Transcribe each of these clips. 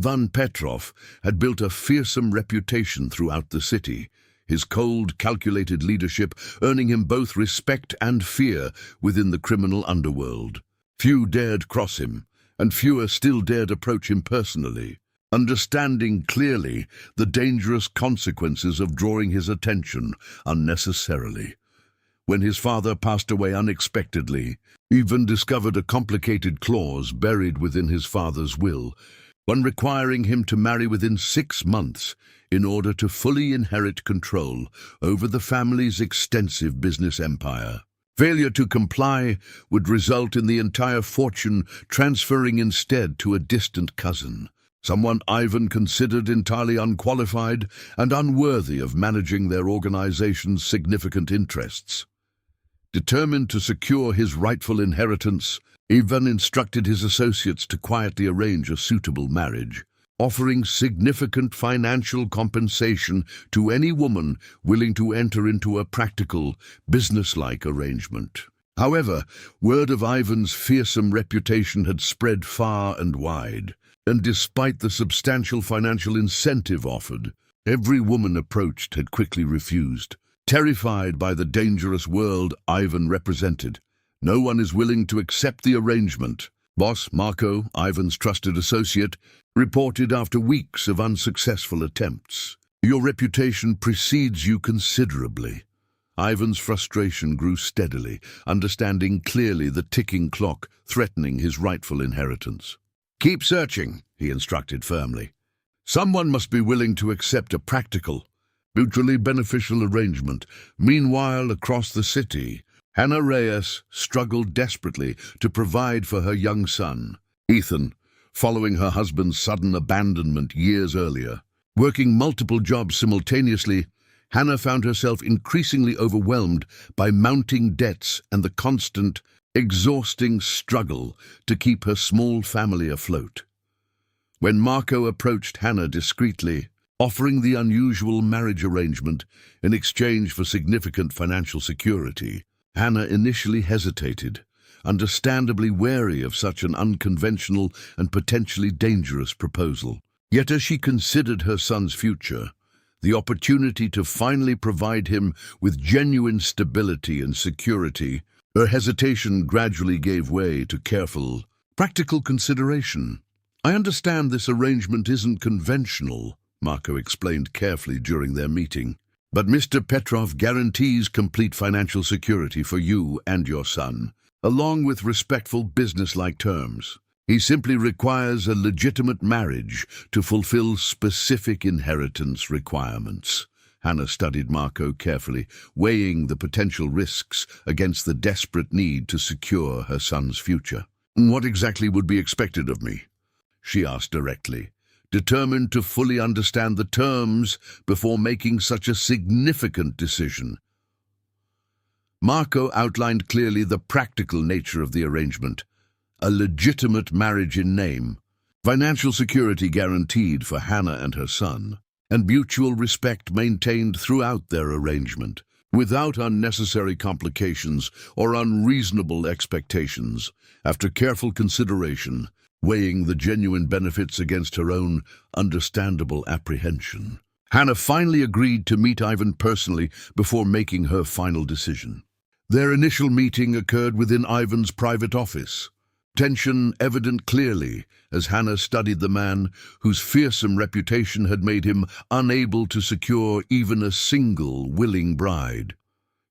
Ivan Petrov had built a fearsome reputation throughout the city, his cold, calculated leadership earning him both respect and fear within the criminal underworld. Few dared cross him, and fewer still dared approach him personally, understanding clearly the dangerous consequences of drawing his attention unnecessarily. When his father passed away unexpectedly, Ivan discovered a complicated clause buried within his father's will, one requiring him to marry within 6 months in order to fully inherit control over the family's extensive business empire. Failure to comply would result in the entire fortune transferring instead to a distant cousin, someone Ivan considered entirely unqualified and unworthy of managing their organization's significant interests. Determined to secure his rightful inheritance, Ivan instructed his associates to quietly arrange a suitable marriage, offering significant financial compensation to any woman willing to enter into a practical, business-like arrangement. However, word of Ivan's fearsome reputation had spread far and wide, and despite the substantial financial incentive offered, every woman approached had quickly refused. Terrified by the dangerous world Ivan represented, no one is willing to accept the arrangement. Boss Marco, Ivan's trusted associate, reported after weeks of unsuccessful attempts. "Your reputation precedes you considerably." Ivan's frustration grew steadily, understanding clearly the ticking clock threatening his rightful inheritance. "Keep searching," he instructed firmly. "Someone must be willing to accept a practical, mutually beneficial arrangement." Meanwhile, across the city, Hannah Reyes struggled desperately to provide for her young son, Ethan, following her husband's sudden abandonment years earlier. Working multiple jobs simultaneously, Hannah found herself increasingly overwhelmed by mounting debts and the constant, exhausting struggle to keep her small family afloat. When Marco approached Hannah discreetly, offering the unusual marriage arrangement in exchange for significant financial security, Hannah initially hesitated, understandably wary of such an unconventional and potentially dangerous proposal. Yet as she considered her son's future, the opportunity to finally provide him with genuine stability and security, her hesitation gradually gave way to careful, practical consideration. "I understand this arrangement isn't conventional," Marco explained carefully during their meeting, "but Mr. Petrov guarantees complete financial security for you and your son, along with respectful business-like terms. He simply requires a legitimate marriage to fulfill specific inheritance requirements." Hannah studied Marco carefully, weighing the potential risks against the desperate need to secure her son's future. "What exactly would be expected of me?" she asked directly, determined to fully understand the terms before making such a significant decision. Marco outlined clearly the practical nature of the arrangement: a legitimate marriage in name, financial security guaranteed for Hannah and her son, and mutual respect maintained throughout their arrangement, without unnecessary complications or unreasonable expectations. After careful consideration, weighing the genuine benefits against her own understandable apprehension, Hannah finally agreed to meet Ivan personally before making her final decision. Their initial meeting occurred within Ivan's private office, tension evident clearly as Hannah studied the man whose fearsome reputation had made him unable to secure even a single willing bride.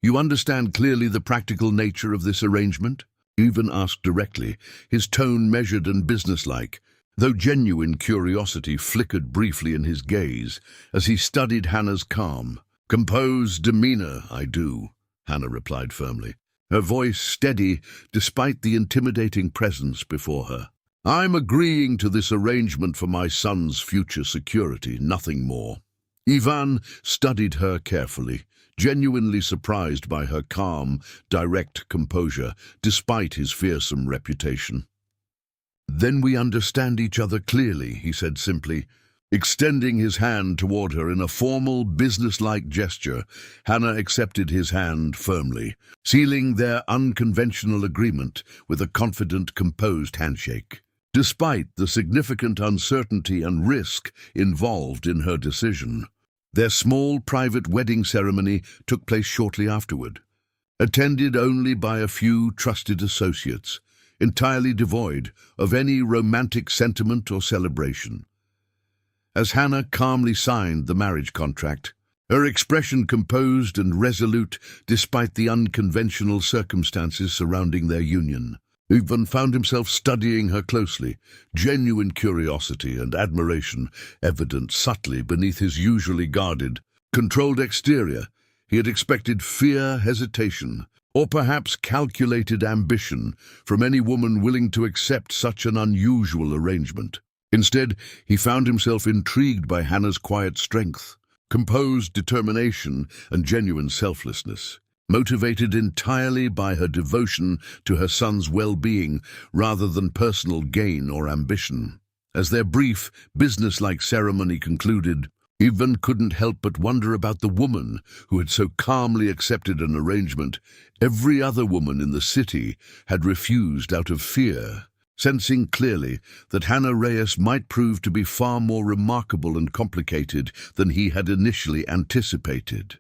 "You understand clearly the practical nature of this arrangement?" Ivan asked directly, his tone measured and businesslike, though genuine curiosity flickered briefly in his gaze as he studied Hannah's calm, composed demeanor. "I do," Hannah replied firmly, her voice steady despite the intimidating presence before her. "I'm agreeing to this arrangement for my son's future security, nothing more." Ivan studied her carefully, genuinely surprised by her calm, direct composure, despite his fearsome reputation. "Then we understand each other clearly," he said simply. Extending his hand toward her in a formal, business-like gesture, Hannah accepted his hand firmly, sealing their unconventional agreement with a confident, composed handshake. despite the significant uncertainty and risk involved in her decision. Their small private wedding ceremony took place shortly afterward, attended only by a few trusted associates, entirely devoid of any romantic sentiment or celebration. As Hannah calmly signed the marriage contract, her expression composed and resolute despite the unconventional circumstances surrounding their union, Ivan found himself studying her closely, genuine curiosity and admiration evident subtly beneath his usually guarded, controlled exterior. He had expected fear, hesitation, or perhaps calculated ambition from any woman willing to accept such an unusual arrangement. Instead, he found himself intrigued by Hannah's quiet strength, composed determination, and genuine selflessness, motivated entirely by her devotion to her son's well-being rather than personal gain or ambition. As their brief, business-like ceremony concluded, Ivan couldn't help but wonder about the woman who had so calmly accepted an arrangement every other woman in the city had refused out of fear, sensing clearly that Hannah Reyes might prove to be far more remarkable and complicated than he had initially anticipated.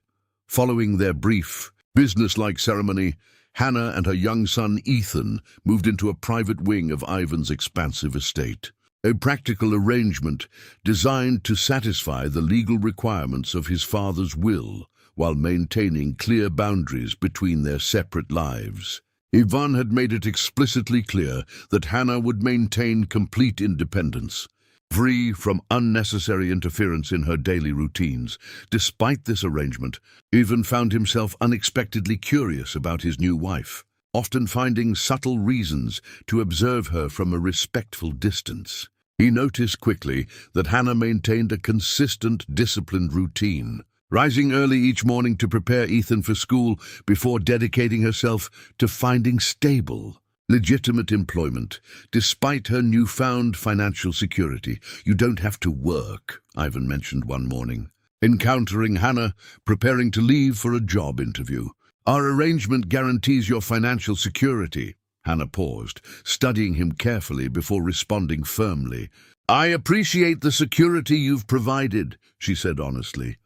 Following their brief, business-like ceremony, Hannah and her young son Ethan moved into a private wing of Ivan's expansive estate, a practical arrangement designed to satisfy the legal requirements of his father's will while maintaining clear boundaries between their separate lives. Ivan had made it explicitly clear that Hannah would maintain complete independence, free from unnecessary interference in her daily routines. Despite this arrangement, Ivan found himself unexpectedly curious about his new wife, often finding subtle reasons to observe her from a respectful distance. He noticed quickly that Hannah maintained a consistent, disciplined routine, rising early each morning to prepare Ethan for school before dedicating herself to finding stable, legitimate employment. Despite her newfound financial security, "You don't have to work," Ivan mentioned one morning, encountering Hannah preparing to leave for a job interview. "Our arrangement guarantees your financial security." Hannah paused, studying him carefully before responding firmly. "I appreciate the security you've provided," she said honestly.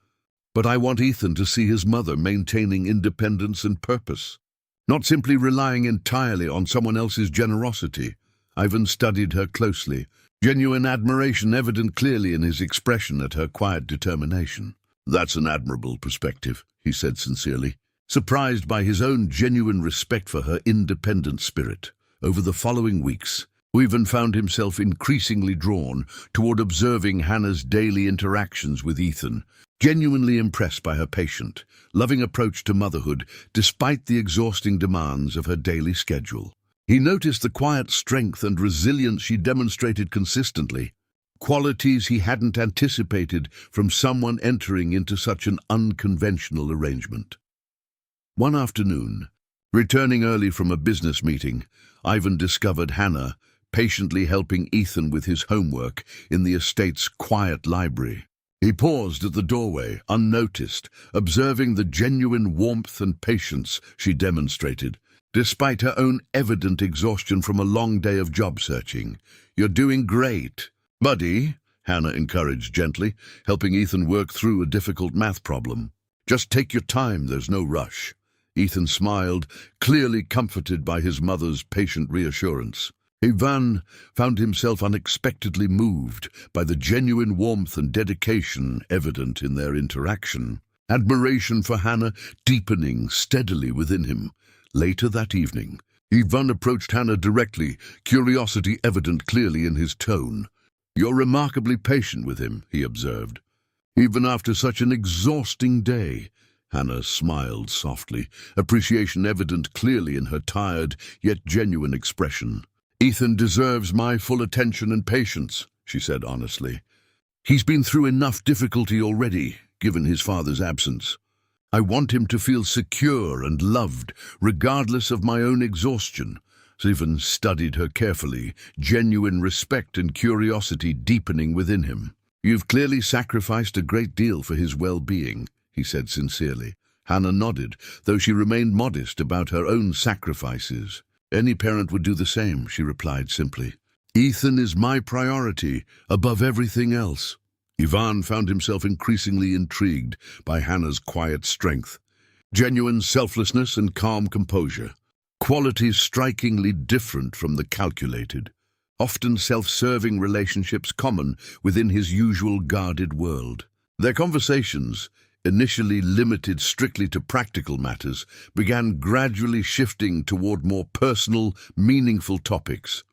"But I want Ethan to see his mother maintaining independence and purpose, not simply relying entirely on someone else's generosity." Ivan studied her closely, genuine admiration evident clearly in his expression at her quiet determination. "That's an admirable perspective," he said sincerely, surprised by his own genuine respect for her independent spirit. Over the following weeks, Ivan found himself increasingly drawn toward observing Hannah's daily interactions with Ethan, genuinely impressed by her patient, loving approach to motherhood despite the exhausting demands of her daily schedule. He noticed the quiet strength and resilience she demonstrated consistently, qualities he hadn't anticipated from someone entering into such an unconventional arrangement. One afternoon, returning early from a business meeting, Ivan discovered Hannah patiently helping Ethan with his homework in the estate's quiet library. He paused at the doorway, unnoticed, observing the genuine warmth and patience she demonstrated, despite her own evident exhaustion from a long day of job searching. "You're doing great, buddy," Hannah encouraged gently, helping Ethan work through a difficult math problem. "Just take your time, there's no rush." Ethan smiled, clearly comforted by his mother's patient reassurance. Ivan found himself unexpectedly moved by the genuine warmth and dedication evident in their interaction, admiration for Hannah deepening steadily within him. Later that evening, Ivan approached Hannah directly, curiosity evident clearly in his tone. "You're remarkably patient with him," he observed. "Even after such an exhausting day." Hannah smiled softly, appreciation evident clearly in her tired yet genuine expression. "Ethan deserves my full attention and patience," she said honestly. "He's been through enough difficulty already, given his father's absence. I want him to feel secure and loved, regardless of my own exhaustion." Ivan studied her carefully, genuine respect and curiosity deepening within him. "You've clearly sacrificed a great deal for his well-being," he said sincerely. Hannah nodded, though she remained modest about her own sacrifices. "Any parent would do the same," she replied simply. Ethan is my priority, above everything else. Ivan found himself increasingly intrigued by Hannah's quiet strength, genuine selflessness and calm composure, qualities strikingly different from the calculated, often self-serving relationships common within his usual guarded world. Their conversations, initially limited strictly to practical matters, began gradually shifting toward more personal, meaningful topics.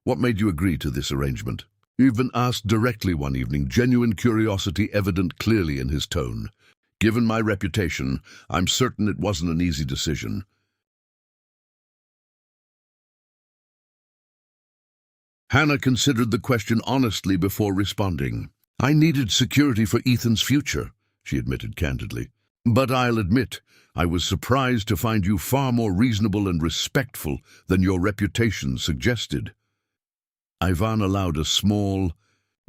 What made you agree to this arrangement? Ivan asked directly one evening, genuine curiosity evident clearly in his tone. Given my reputation, I'm certain it wasn't an easy decision. Hannah considered the question honestly before responding. I needed security for Ethan's future, she admitted candidly. But I'll admit, I was surprised to find you far more reasonable and respectful than your reputation suggested. Ivan allowed a small,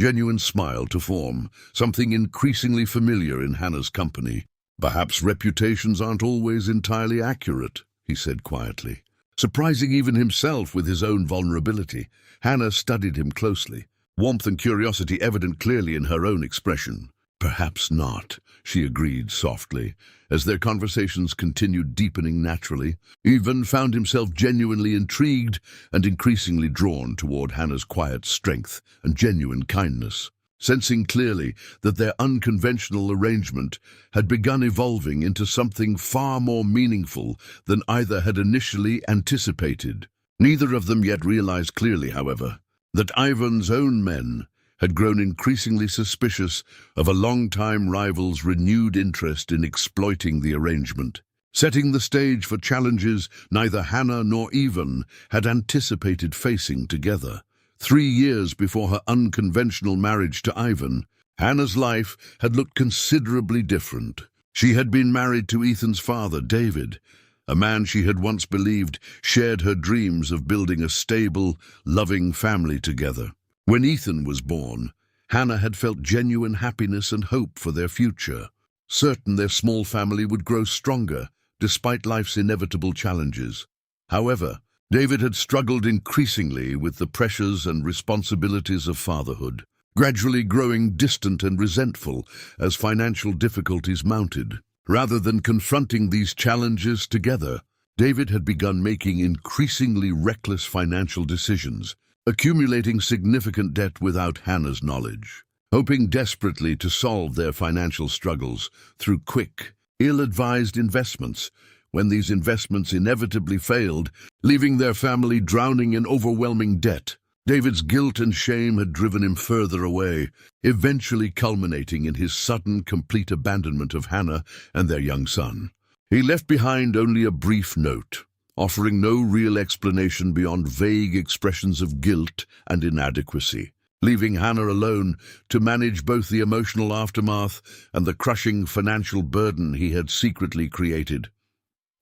genuine smile to form, something increasingly familiar in Hannah's company. Perhaps reputations aren't always entirely accurate, he said quietly. Surprising even himself with his own vulnerability, Hannah studied him closely, warmth and curiosity evident clearly in her own expression. Perhaps not, she agreed softly. As their conversations continued deepening naturally, Ivan found himself genuinely intrigued and increasingly drawn toward Hannah's quiet strength and genuine kindness, sensing clearly that their unconventional arrangement had begun evolving into something far more meaningful than either had initially anticipated. Neither of them yet realized clearly, however, that Ivan's own men had grown increasingly suspicious of a long-time rival's renewed interest in exploiting the arrangement, setting the stage for challenges neither Hannah nor Ivan had anticipated facing together. 3 years before her unconventional marriage to Ivan, Hannah's life had looked considerably different. She had been married to Ethan's father, David, a man she had once believed shared her dreams of building a stable, loving family together. When Ethan was born, Hannah had felt genuine happiness and hope for their future, certain their small family would grow stronger despite life's inevitable challenges. However, David had struggled increasingly with the pressures and responsibilities of fatherhood, gradually growing distant and resentful as financial difficulties mounted. Rather than confronting these challenges together, David had begun making increasingly reckless financial decisions, accumulating significant debt without Hannah's knowledge, hoping desperately to solve their financial struggles through quick, ill-advised investments. When these investments inevitably failed, leaving their family drowning in overwhelming debt, David's guilt and shame had driven him further away, eventually culminating in his sudden, complete abandonment of Hannah and their young son. He left behind only a brief note, offering no real explanation beyond vague expressions of guilt and inadequacy, leaving Hannah alone to manage both the emotional aftermath and the crushing financial burden he had secretly created.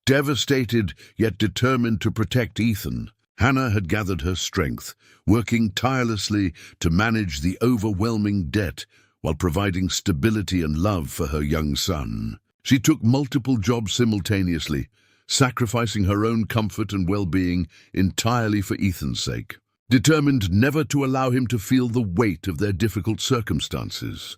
Devastated yet determined to protect Ethan, Hannah had gathered her strength, working tirelessly to manage the overwhelming debt while providing stability and love for her young son. She took multiple jobs simultaneously, sacrificing her own comfort and well-being entirely for Ethan's sake, determined never to allow him to feel the weight of their difficult circumstances.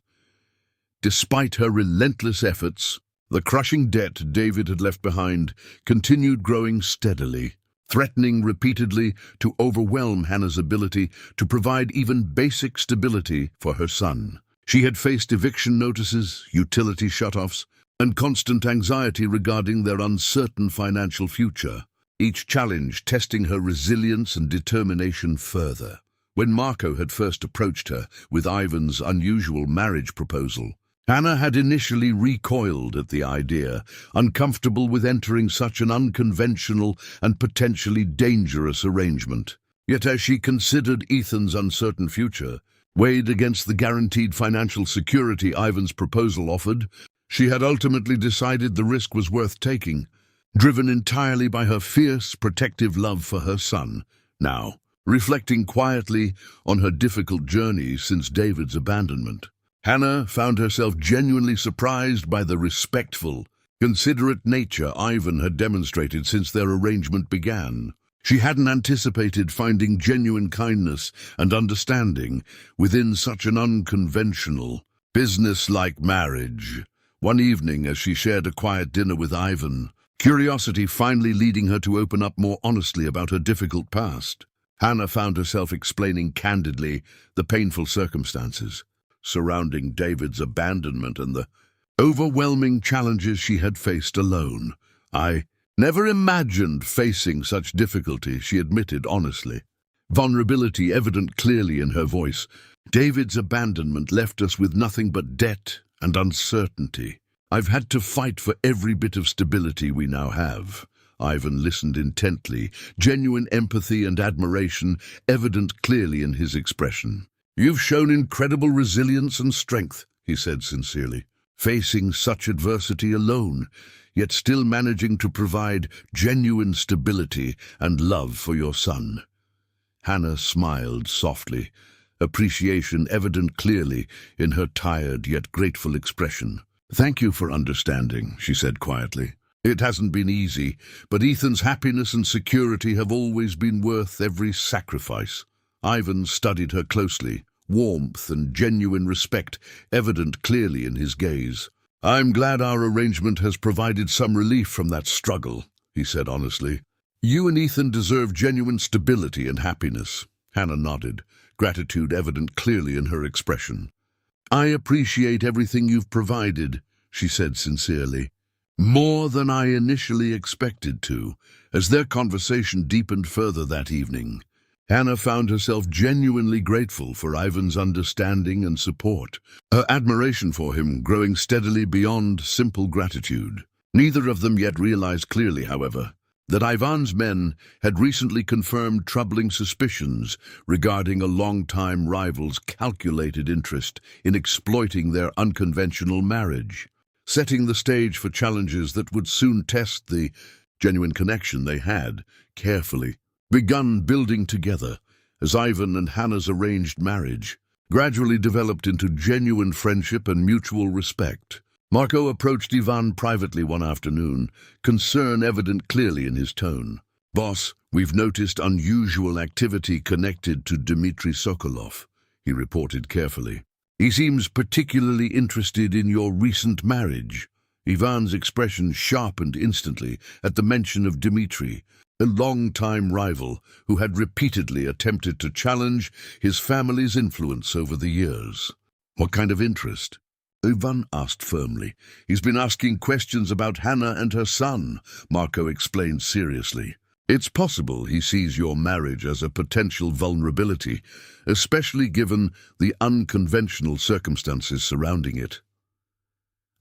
Despite her relentless efforts, the crushing debt David had left behind continued growing steadily, threatening repeatedly to overwhelm Hannah's ability to provide even basic stability for her son. She had faced eviction notices, utility shutoffs, and constant anxiety regarding their uncertain financial future, each challenge testing her resilience and determination further. When Marco had first approached her with Ivan's unusual marriage proposal, Hannah had initially recoiled at the idea, uncomfortable with entering such an unconventional and potentially dangerous arrangement. Yet as she considered Ethan's uncertain future, weighed against the guaranteed financial security Ivan's proposal offered, she had ultimately decided the risk was worth taking, driven entirely by her fierce, protective love for her son. Now, reflecting quietly on her difficult journey since David's abandonment, Hannah found herself genuinely surprised by the respectful, considerate nature Ivan had demonstrated since their arrangement began. She hadn't anticipated finding genuine kindness and understanding within such an unconventional, business-like marriage. One evening, as she shared a quiet dinner with Ivan, curiosity finally leading her to open up more honestly about her difficult past, Hannah found herself explaining candidly the painful circumstances surrounding David's abandonment and the overwhelming challenges she had faced alone. "I never imagined facing such difficulty," she admitted honestly, vulnerability evident clearly in her voice. "David's abandonment left us with nothing but debt and uncertainty. I've had to fight for every bit of stability we now have." Ivan listened intently, genuine empathy and admiration evident clearly in his expression. "You've shown incredible resilience and strength," he said sincerely, "facing such adversity alone, yet still managing to provide genuine stability and love for your son." Hannah smiled softly, appreciation evident clearly in her tired yet grateful expression. "Thank you for understanding," she said quietly. "It hasn't been easy, but Ethan's happiness and security have always been worth every sacrifice." Ivan studied her closely, warmth and genuine respect evident clearly in his gaze. "I'm glad our arrangement has provided some relief from that struggle," he said honestly. "You and Ethan deserve genuine stability and happiness." Hannah nodded, gratitude evident clearly in her expression. "I appreciate everything you've provided," she said sincerely. "More than I initially expected to." As their conversation deepened further that evening, Hannah found herself genuinely grateful for Ivan's understanding and support, her admiration for him growing steadily beyond simple gratitude. Neither of them yet realized clearly, however, that Ivan's men had recently confirmed troubling suspicions regarding a long-time rival's calculated interest in exploiting their unconventional marriage, setting the stage for challenges that would soon test the genuine connection they had carefully begun building together. As Ivan and Hannah's arranged marriage gradually developed into genuine friendship and mutual respect, Marco approached Ivan privately one afternoon, concern evident clearly in his tone. "Boss, we've noticed unusual activity connected to Dmitry Sokolov," he reported carefully. "He seems particularly interested in your recent marriage." Ivan's expression sharpened instantly at the mention of Dmitry, a long-time rival who had repeatedly attempted to challenge his family's influence over the years. "What kind of interest?" Ivan asked firmly. "He's been asking questions about Hannah and her son," Marco explained seriously. "It's possible he sees your marriage as a potential vulnerability, especially given the unconventional circumstances surrounding it."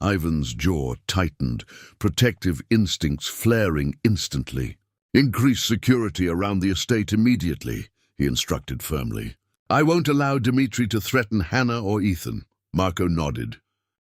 Ivan's jaw tightened, protective instincts flaring instantly. "Increase security around the estate immediately," he instructed firmly. "I won't allow Dmitry to threaten Hannah or Ethan." Marco nodded,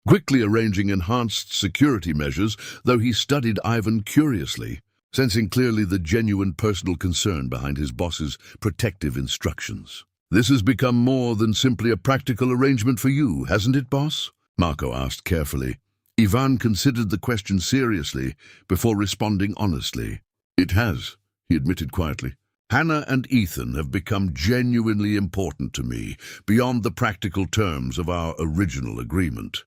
quickly arranging enhanced security measures, though he studied Ivan curiously, sensing clearly the genuine personal concern behind his boss's protective instructions. "This has become more than simply a practical arrangement for you, hasn't it, boss?" Marco asked carefully. Ivan considered the question seriously before responding honestly. "It has," he admitted quietly. "Hannah and Ethan have become genuinely important to me, beyond the practical terms of our original agreement."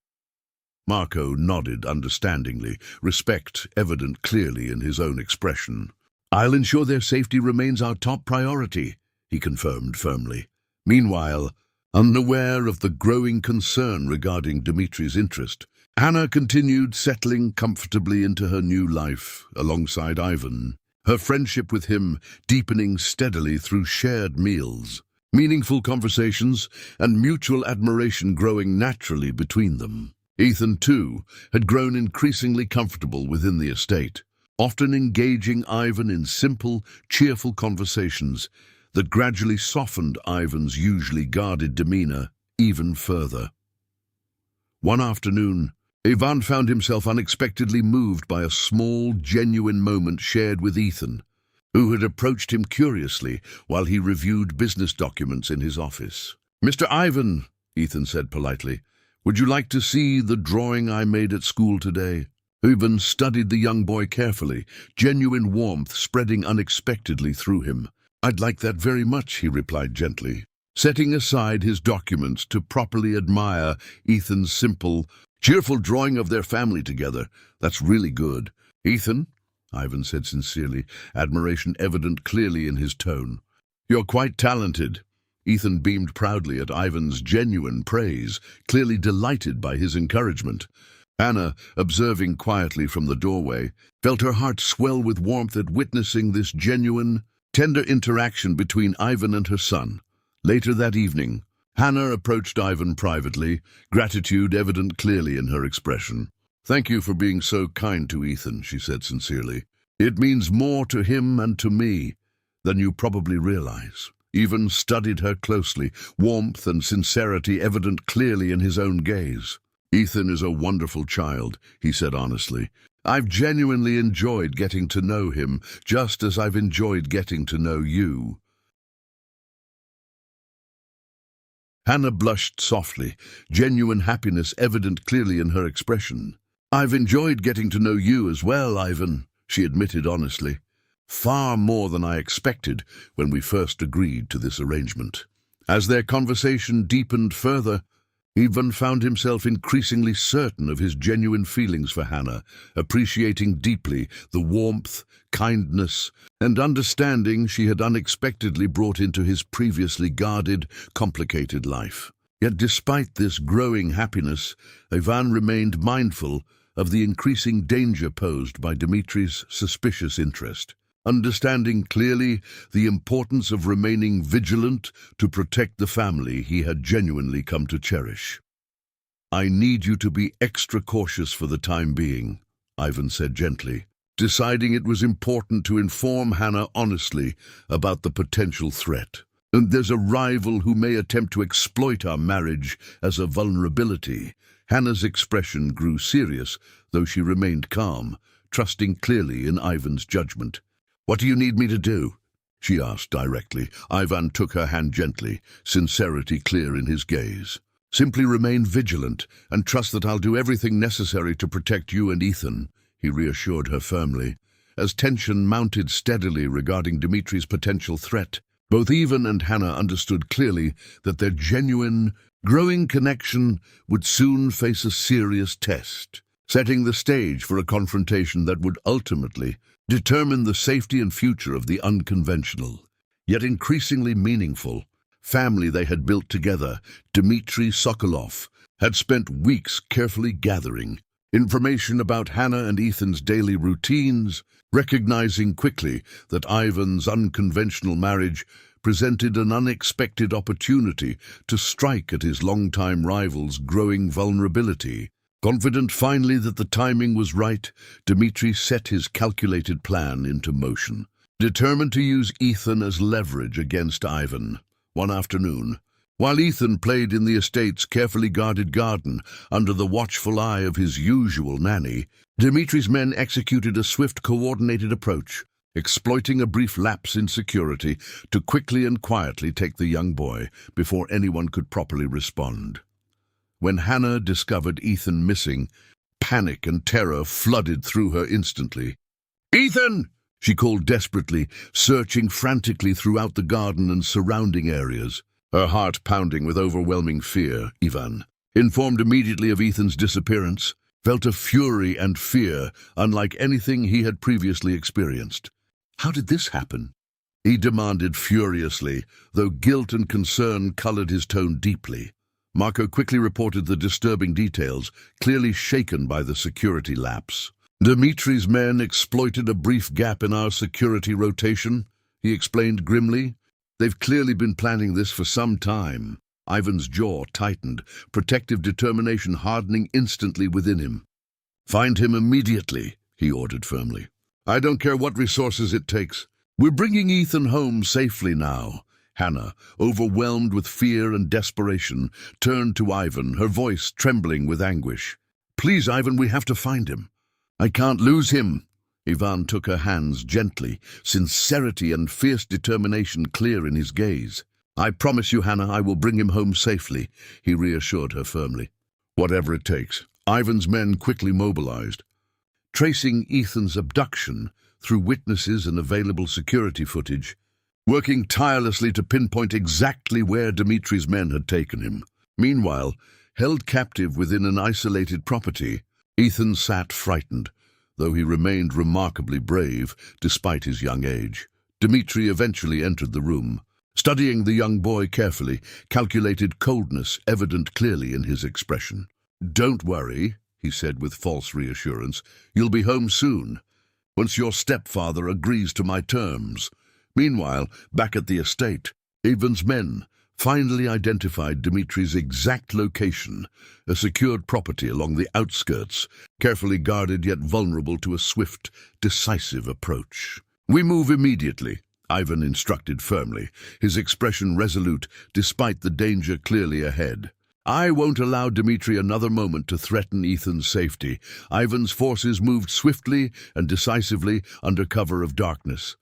Marco nodded understandingly, respect evident clearly in his own expression. "I'll ensure their safety remains our top priority," he confirmed firmly. Meanwhile, unaware of the growing concern regarding Dmitry's interest, Hannah continued settling comfortably into her new life alongside Ivan, her friendship with him deepening steadily through shared meals, meaningful conversations, and mutual admiration growing naturally between them. Ethan, too, had grown increasingly comfortable within the estate, often engaging Ivan in simple, cheerful conversations that gradually softened Ivan's usually guarded demeanor even further. One afternoon, Ivan found himself unexpectedly moved by a small, genuine moment shared with Ethan, who had approached him curiously while he reviewed business documents in his office. "Mr. Ivan," Ethan said politely, "would you like to see the drawing I made at school today?" Ivan studied the young boy carefully, genuine warmth spreading unexpectedly through him. "I'd like that very much," he replied gently, setting aside his documents to properly admire Ethan's simple, cheerful drawing of their family together. "That's really good." "Ethan," Ivan said sincerely, admiration evident clearly in his tone. "You're quite talented." Ethan beamed proudly at Ivan's genuine praise, clearly delighted by his encouragement. Hannah, observing quietly from the doorway, felt her heart swell with warmth at witnessing this genuine, tender interaction between Ivan and her son. Later that evening, Hannah approached Ivan privately, gratitude evident clearly in her expression. "Thank you for being so kind to Ethan," she said sincerely. "It means more to him and to me than you probably realize." Ivan studied her closely, warmth and sincerity evident clearly in his own gaze. "Ethan is a wonderful child," he said honestly. "I've genuinely enjoyed getting to know him, just as I've enjoyed getting to know you." Hannah blushed softly, genuine happiness evident clearly in her expression. "I've enjoyed getting to know you as well, Ivan," she admitted honestly. "Far more than I expected when we first agreed to this arrangement." As their conversation deepened further, Ivan found himself increasingly certain of his genuine feelings for Hannah, appreciating deeply the warmth, kindness, and understanding she had unexpectedly brought into his previously guarded, complicated life. Yet despite this growing happiness, Ivan remained mindful of the increasing danger posed by Dimitri's suspicious interest. Understanding clearly the importance of remaining vigilant to protect the family he had genuinely come to cherish. "I need you to be extra cautious for the time being," Ivan said gently, deciding it was important to inform Hannah honestly about the potential threat. "And there's a rival who may attempt to exploit our marriage as a vulnerability." Hannah's expression grew serious, though she remained calm, trusting clearly in Ivan's judgment. "What do you need me to do?" she asked directly. Ivan took her hand gently, sincerity clear in his gaze. "Simply remain vigilant and trust that I'll do everything necessary to protect you and Ethan," he reassured her firmly. As tension mounted steadily regarding Dimitri's potential threat, both Ivan and Hannah understood clearly that their genuine, growing connection would soon face a serious test, setting the stage for a confrontation that would ultimately determine the safety and future of the unconventional, yet increasingly meaningful, family they had built together. Dmitri Sokolov had spent weeks carefully gathering information about Hannah and Ethan's daily routines, recognizing quickly that Ivan's unconventional marriage presented an unexpected opportunity to strike at his longtime rival's growing vulnerability. Confident finally that the timing was right, Dmitri set his calculated plan into motion, determined to use Ethan as leverage against Ivan. One afternoon, while Ethan played in the estate's carefully guarded garden under the watchful eye of his usual nanny, Dimitri's men executed a swift, coordinated approach, exploiting a brief lapse in security to quickly and quietly take the young boy before anyone could properly respond. When Hannah discovered Ethan missing, panic and terror flooded through her instantly. "Ethan!" she called desperately, searching frantically throughout the garden and surrounding areas. Her heart pounding with overwhelming fear, Ivan, informed immediately of Ethan's disappearance, felt a fury and fear unlike anything he had previously experienced. "How did this happen?" he demanded furiously, though guilt and concern colored his tone deeply. Marco quickly reported the disturbing details, clearly shaken by the security lapse. "Dimitri's men exploited a brief gap in our security rotation," he explained grimly. "They've clearly been planning this for some time." Ivan's jaw tightened, protective determination hardening instantly within him. "Find him immediately," he ordered firmly. "I don't care what resources it takes. We're bringing Ethan home safely now." Hannah, overwhelmed with fear and desperation, turned to Ivan, her voice trembling with anguish. "Please, Ivan, we have to find him. I can't lose him." Ivan took her hands gently, sincerity and fierce determination clear in his gaze. "I promise you, Hannah, I will bring him home safely," he reassured her firmly. "Whatever it takes." Ivan's men quickly mobilized. tracing Ethan's abduction through witnesses and available security footage, working tirelessly to pinpoint exactly where Dimitri's men had taken him. Meanwhile, held captive within an isolated property, Ethan sat frightened, though he remained remarkably brave despite his young age. Dimitri eventually entered the room, studying the young boy carefully, calculated coldness evident clearly in his expression. "Don't worry," he said with false reassurance. "You'll be home soon, once your stepfather agrees to my terms." Meanwhile, back at the estate, Ivan's men finally identified Dimitri's exact location, a secured property along the outskirts, carefully guarded yet vulnerable to a swift, decisive approach. "We move immediately," Ivan instructed firmly, his expression resolute despite the danger clearly ahead. "I won't allow Dimitri another moment to threaten Ethan's safety." Ivan's forces moved swiftly and decisively under cover of darkness,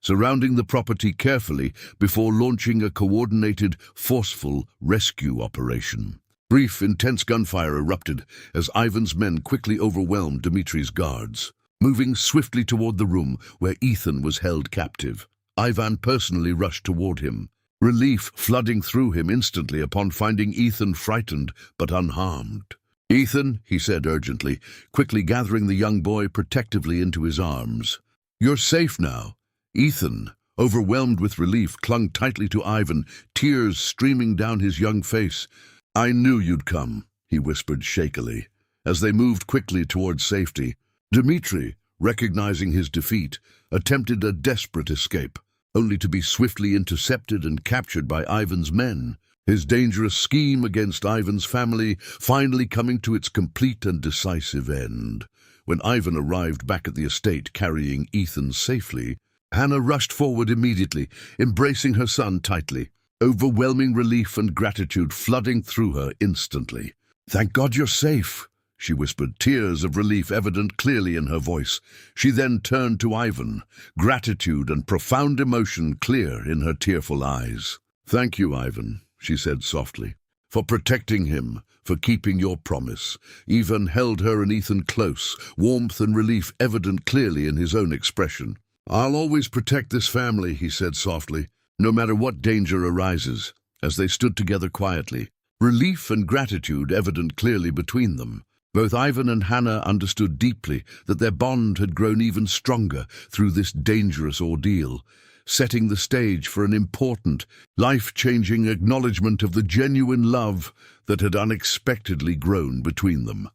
surrounding the property carefully before launching a coordinated, forceful rescue operation. Brief, intense gunfire erupted as Ivan's men quickly overwhelmed Dimitri's guards. Moving swiftly toward the room where Ethan was held captive, Ivan personally rushed toward him, relief flooding through him instantly upon finding Ethan frightened but unharmed. "Ethan," he said urgently, quickly gathering the young boy protectively into his arms. "You're safe now." Ethan, overwhelmed with relief, clung tightly to Ivan, tears streaming down his young face. "I knew you'd come," he whispered shakily, as they moved quickly toward safety. Dimitri, recognizing his defeat, attempted a desperate escape, only to be swiftly intercepted and captured by Ivan's men, his dangerous scheme against Ivan's family finally coming to its complete and decisive end. When Ivan arrived back at the estate carrying Ethan safely, Hannah rushed forward immediately, embracing her son tightly, overwhelming relief and gratitude flooding through her instantly. "Thank God you're safe," she whispered, tears of relief evident clearly in her voice. She then turned to Ivan, gratitude and profound emotion clear in her tearful eyes. "Thank you, Ivan," she said softly, "for protecting him, for keeping your promise." Ivan held her and Ethan close, warmth and relief evident clearly in his own expression. "I'll always protect this family," he said softly, "no matter what danger arises," as they stood together quietly, relief and gratitude evident clearly between them. Both Ivan and Hannah understood deeply that their bond had grown even stronger through this dangerous ordeal, setting the stage for an important, life-changing acknowledgement of the genuine love that had unexpectedly grown between them.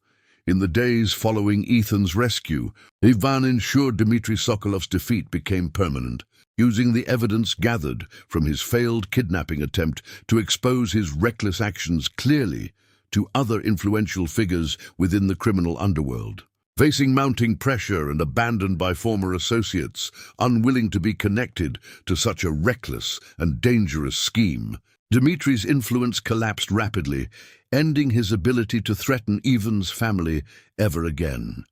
In the days following Ethan's rescue, Ivan ensured Dmitry Sokolov's defeat became permanent, using the evidence gathered from his failed kidnapping attempt to expose his reckless actions clearly to other influential figures within the criminal underworld. Facing mounting pressure and abandoned by former associates, unwilling to be connected to such a reckless and dangerous scheme, Dimitri's influence collapsed rapidly, ending his ability to threaten Ivan's family ever again.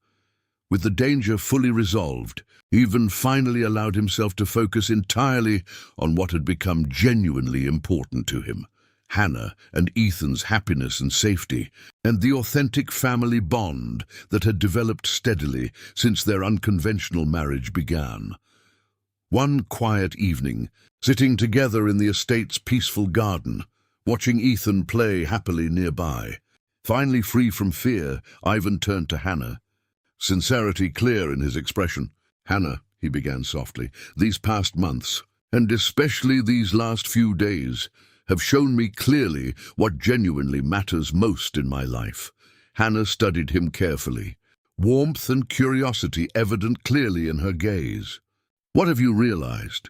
With the danger fully resolved, Ivan finally allowed himself to focus entirely on what had become genuinely important to him: Hannah and Ethan's happiness and safety, and the authentic family bond that had developed steadily since their unconventional marriage began. One quiet evening, sitting together in the estate's peaceful garden, watching Ethan play happily nearby, finally free from fear, Ivan turned to Hannah, sincerity clear in his expression. "Hannah," he began softly, "these past months, and especially these last few days, have shown me clearly what genuinely matters most in my life." Hannah studied him carefully, warmth and curiosity evident clearly in her gaze. "What have you realized?"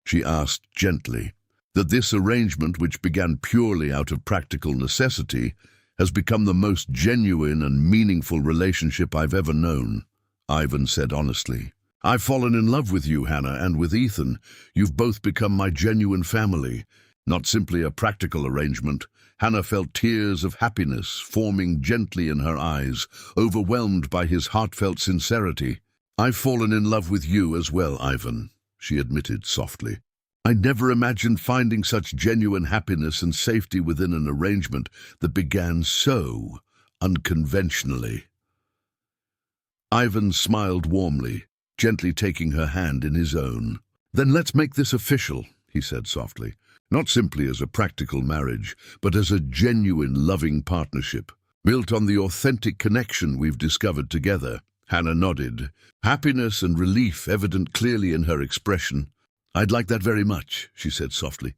she asked gently. "That this arrangement, which began purely out of practical necessity, has become the most genuine and meaningful relationship I've ever known," Ivan said honestly. "I've fallen in love with you, Hannah, and with Ethan. You've both become my genuine family, not simply a practical arrangement." Hannah felt tears of happiness forming gently in her eyes, overwhelmed by his heartfelt sincerity. "I've fallen in love with you as well, Ivan," she admitted softly. "I never imagined finding such genuine happiness and safety within an arrangement that began so unconventionally." Ivan smiled warmly, gently taking her hand in his own. "Then let's make this official," he said softly. "Not simply as a practical marriage, but as a genuine, loving partnership, built on the authentic connection we've discovered together." Hannah nodded, happiness and relief evident clearly in her expression. "I'd like that very much," she said softly,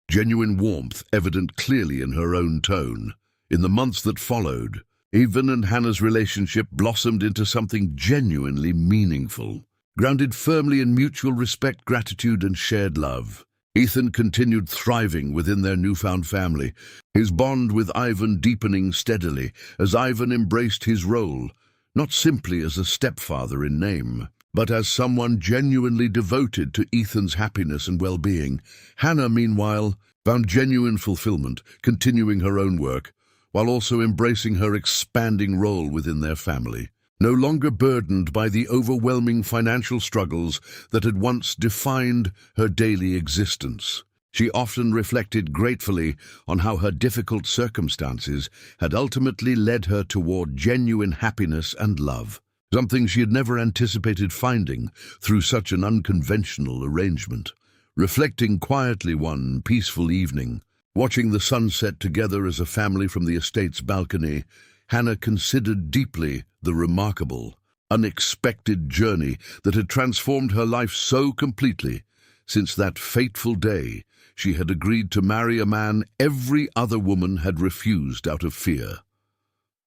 genuine warmth evident clearly in her own tone. In the months that followed, Ivan and Hannah's relationship blossomed into something genuinely meaningful, grounded firmly in mutual respect, gratitude, and shared love. Ethan continued thriving within their newfound family, his bond with Ivan deepening steadily as Ivan embraced his role, not simply as a stepfather in name, but as someone genuinely devoted to Ethan's happiness and well-being. Hannah, meanwhile, found genuine fulfillment, continuing her own work, while also embracing her expanding role within their family. No longer burdened by the overwhelming financial struggles that had once defined her daily existence, she often reflected gratefully on how her difficult circumstances had ultimately led her toward genuine happiness and love, something she had never anticipated finding through such an unconventional arrangement. Reflecting quietly one peaceful evening, watching the sunset together as a family from the estate's balcony, Hannah considered deeply the remarkable, unexpected journey that had transformed her life so completely. Since that fateful day, she had agreed to marry a man every other woman had refused out of fear.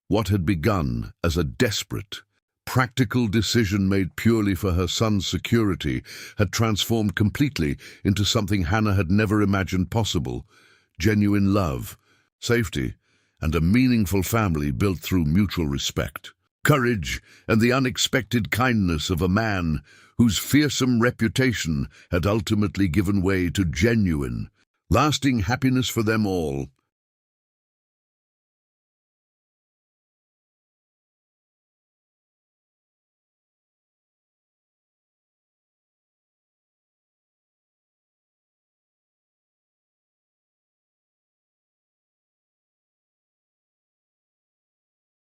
What had begun as a desperate, practical decision made purely for her son's security had transformed completely into something Hannah had never imagined possible: genuine love, safety, and a meaningful family built through mutual respect, courage, and the unexpected kindness of a man whose fearsome reputation had ultimately given way to genuine, lasting happiness for them all.